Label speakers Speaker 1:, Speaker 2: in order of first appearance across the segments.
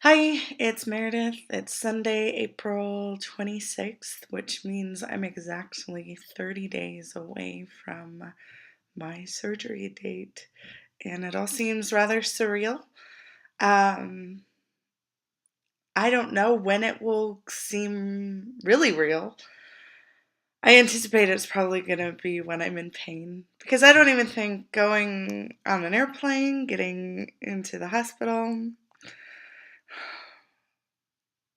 Speaker 1: Hi, it's Meredith. It's Sunday, April 26th, which means I'm exactly 30 days away from my surgery date, and it all seems rather surreal. Um, I don't know when it will seem really real. I anticipate it's probably going to be when I'm in pain because I don't even think going on an airplane, getting into the hospital,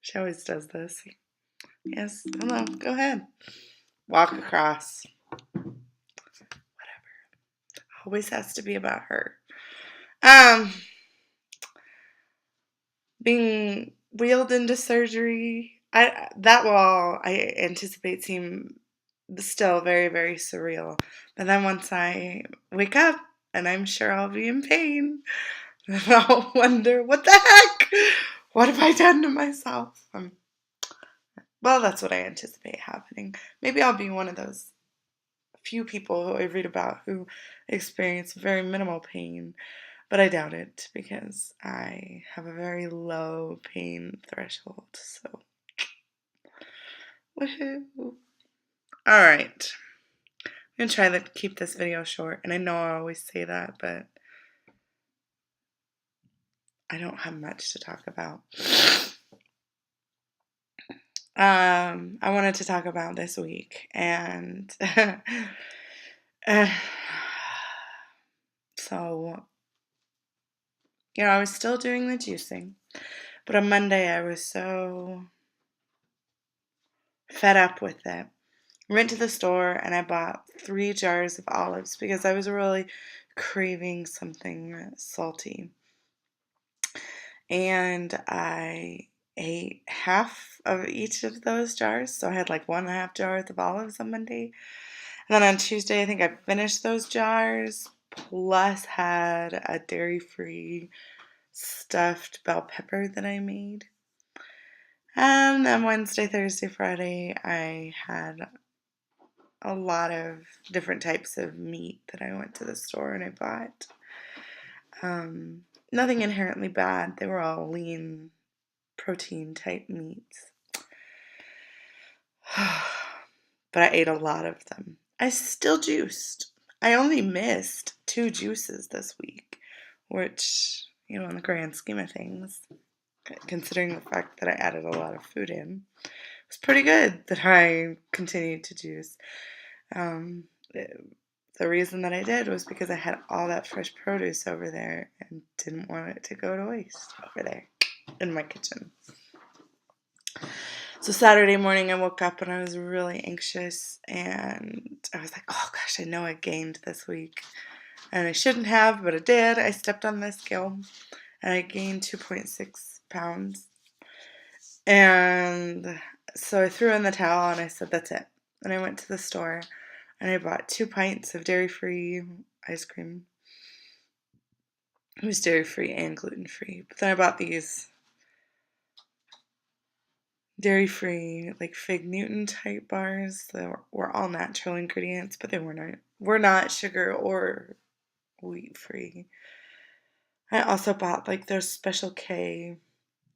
Speaker 1: she always does this. Yes, hello, go ahead. Walk across. Always has to be about her. Um, Being wheeled into surgery, I anticipate seem still very, very surreal. But then once I wake up and I'm sure I'll be in pain, then I'll wonder, what the heck? What have I done to myself? Well, that's what I anticipate happening. Maybe I'll be one of those few people who I read about who experience very minimal pain, but I doubt it because I have a very low pain threshold. So, woohoo! All right, I'm gonna try to keep this video short, and I know I always say that, but I don't have much to talk about. I wanted to talk about this week, and uh, so I was still doing the juicing, but on Monday I was so fed up with it. I went to the store and I bought 3 jars of olives because I was really craving something salty. And I ate half of each of those jars. So I had like 1.5 jars of olives on Monday. And then on Tuesday, I think I finished those jars, plus had a dairy-free stuffed bell pepper that I made. And then Wednesday, Thursday, Friday, I had a lot of different types of meat that I went to the store and I bought. Nothing inherently bad. They were all lean protein type meats. But I ate a lot of them. I still juiced. I only missed 2 juices this week, which, in the grand scheme of things, considering the fact that I added a lot of food in, was pretty good that I continued to juice. Um, the reason that I did was because I had all that fresh produce over there and didn't want it to go to waste over there in my kitchen. So Saturday morning I woke up and I was really anxious and I was like, oh gosh, I know I gained this week. And I shouldn't have, but I did. I stepped on the scale and I gained 2.6 pounds. And so I threw in the towel and I said, that's it. And I went to the store and I bought 2 pints of dairy-free ice cream. It was dairy-free and gluten-free. But then I bought these dairy-free, like Fig Newton type bars that were all natural ingredients, but they were not sugar or wheat-free. I also bought like those Special K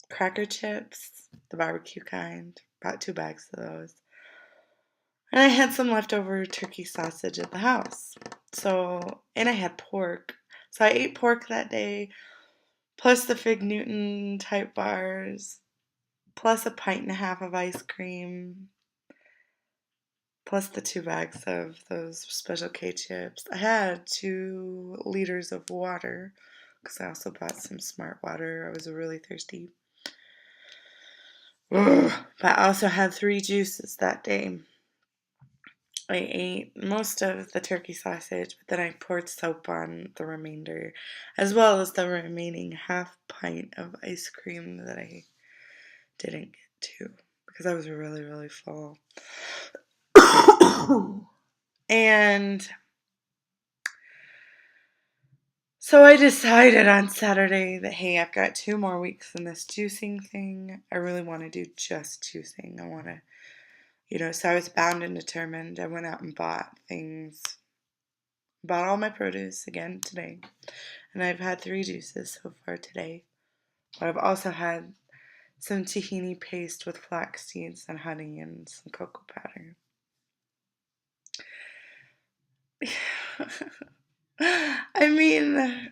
Speaker 1: cracker chips, the barbecue kind. Bought 2 bags of those. And I had some leftover turkey sausage at the house. And I had pork. So I ate pork that day, plus the Fig Newton type bars, plus a pint and a half of ice cream, plus the 2 bags of those Special K chips. I had 2 liters of water because I also bought some Smart Water. I was really thirsty. Ugh. But I also had 3 juices that day. I ate most of the turkey sausage, but then I poured soap on the remainder, as well as the remaining half pint of ice cream that I didn't get to because I was really, really full. And so I decided on Saturday that, hey, I've got 2 more weeks in this juicing thing. I really want to do just juicing. I want to, so I was bound and determined. I went out and bought things, bought all my produce again today. And I've had 3 juices so far today. But I've also had some tahini paste with flax seeds and honey and some cocoa powder. I mean,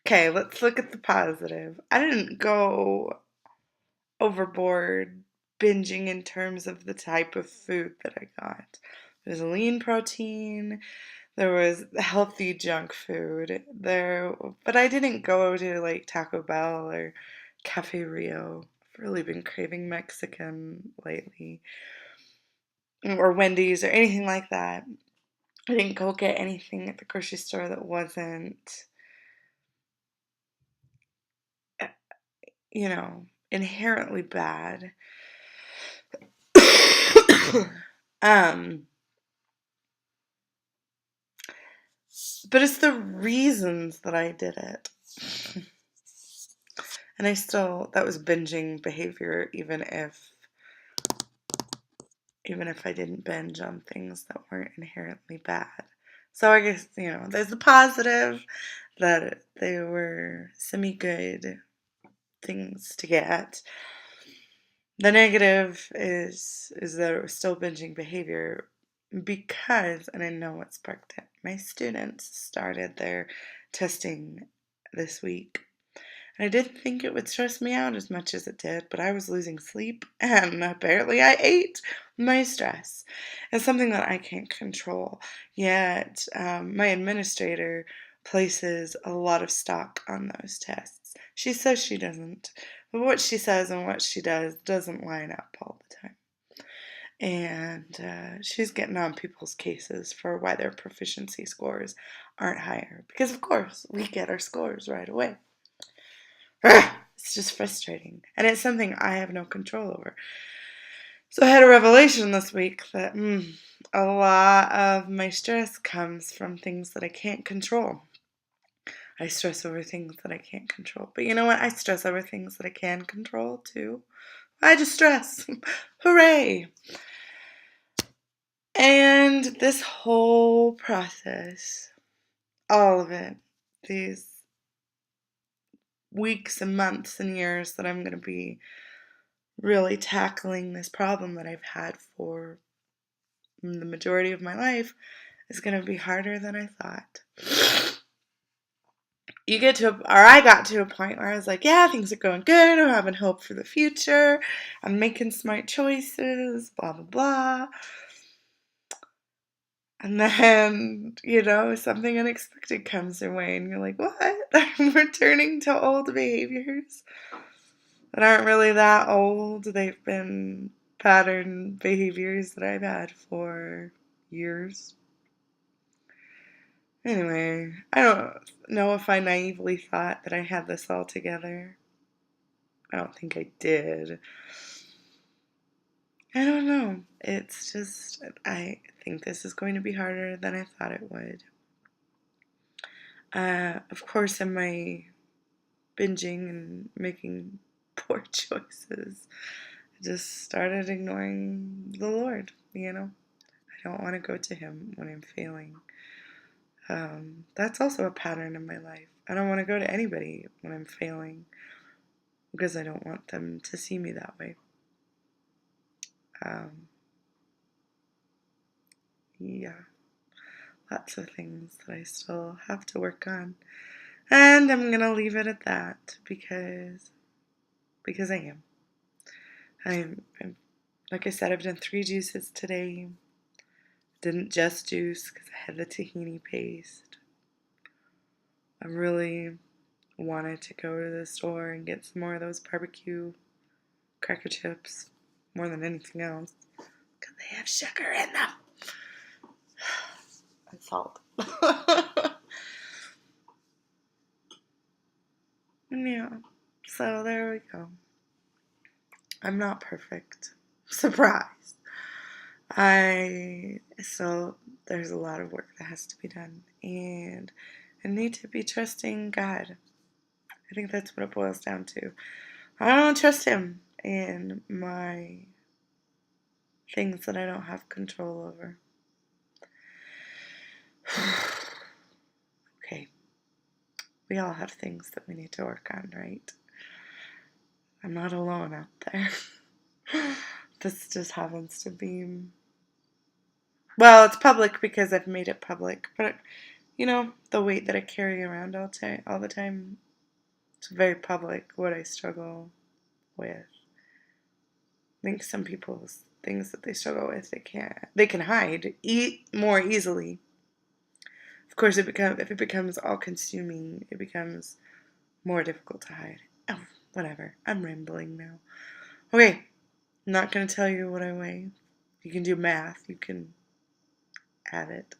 Speaker 1: okay, let's look at the positive. I didn't go overboard binging in terms of the type of food that I got. There's lean protein, there was healthy junk food there, but I didn't go to like Taco Bell or Cafe Rio. I've really been craving Mexican lately, or Wendy's or anything like that. I didn't go get anything at the grocery store that wasn't, inherently bad. um, but it's the reasons that I did it. And that was binging behavior, even if I didn't binge on things that weren't inherently bad. So I guess, there's the positive that they were semi-good things to get. The negative is that it was still binging behavior because, and I know what sparked it, my students started their testing this week. And I didn't think it would stress me out as much as it did, but I was losing sleep, and apparently I ate my stress. It's something that I can't control. Yet, my administrator places a lot of stock on those tests. She says she doesn't, but what she says and what she does doesn't line up all the time. And she's getting on people's cases for why their proficiency scores aren't higher. Because, of course, we get our scores right away. It's just frustrating. And it's something I have no control over. So I had a revelation this week that a lot of my stress comes from things that I can't control. I stress over things that I can't control. But you know what? I stress over things that I can control too. I just stress. Hooray! And this whole process, all of it, these weeks and months and years that I'm going to be really tackling this problem that I've had for the majority of my life, is going to be harder than I thought. I got to a point where I was like, yeah, things are going good. I'm having hope for the future. I'm making smart choices, blah, blah, blah. And then, something unexpected comes your way, and you're like, what? I'm returning to old behaviors that aren't really that old. They've been pattern behaviors that I've had for years. Anyway, I don't know if I naively thought that I had this all together. I don't think I did. I don't know. It's just, I think this is going to be harder than I thought it would. Of course, in my binging and making poor choices, I just started ignoring the Lord, I don't want to go to Him when I'm failing. That's also a pattern in my life. I don't want to go to anybody when I'm failing because I don't want them to see me that way. Yeah, lots of things that I still have to work on. And I'm going to leave it at that because I am. I'm like I said, I've done 3 juices today. Didn't just juice because I had the tahini paste. I really wanted to go to the store and get some more of those barbecue cracker chips more than anything else because they have sugar in them and salt. Yeah, so there we go. I'm not perfect. Surprise. There's a lot of work that has to be done, and I need to be trusting God. I think that's what it boils down to. I don't trust Him in my things that I don't have control over. Okay. We all have things that we need to work on, right? I'm not alone out there. This just happens to be, well, it's public because I've made it public, but the weight that I carry around all the time, it's very public what I struggle with. I think some people's things that they struggle with, they can hide more easily. Of course, if it becomes all consuming, it becomes more difficult to hide. Oh, whatever. I'm rambling now. Okay, I'm not going to tell you what I weigh. You can do math. You can add it.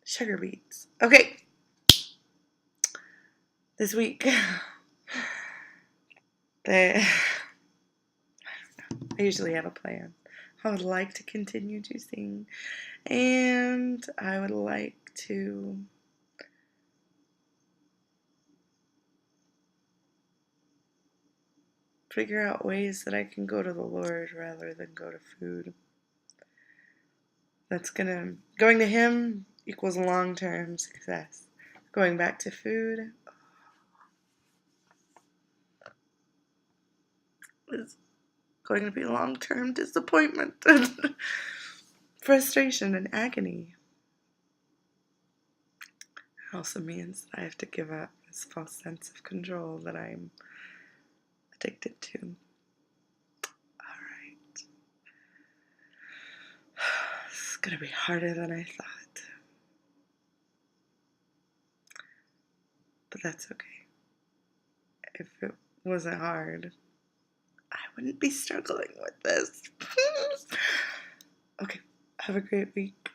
Speaker 1: Sugar beets. Okay. This week, I usually have a plan. I would like to continue juicing, and I would like to figure out ways that I can go to the Lord rather than go to food. Going to Him equals long-term success. Going back to food is going to be long-term disappointment and frustration and agony. It also means that I have to give up this false sense of control that I'm addicted to. Alright. It's going to be harder than I thought. But that's okay. If it wasn't hard, I wouldn't be struggling with this. Okay, have a great week.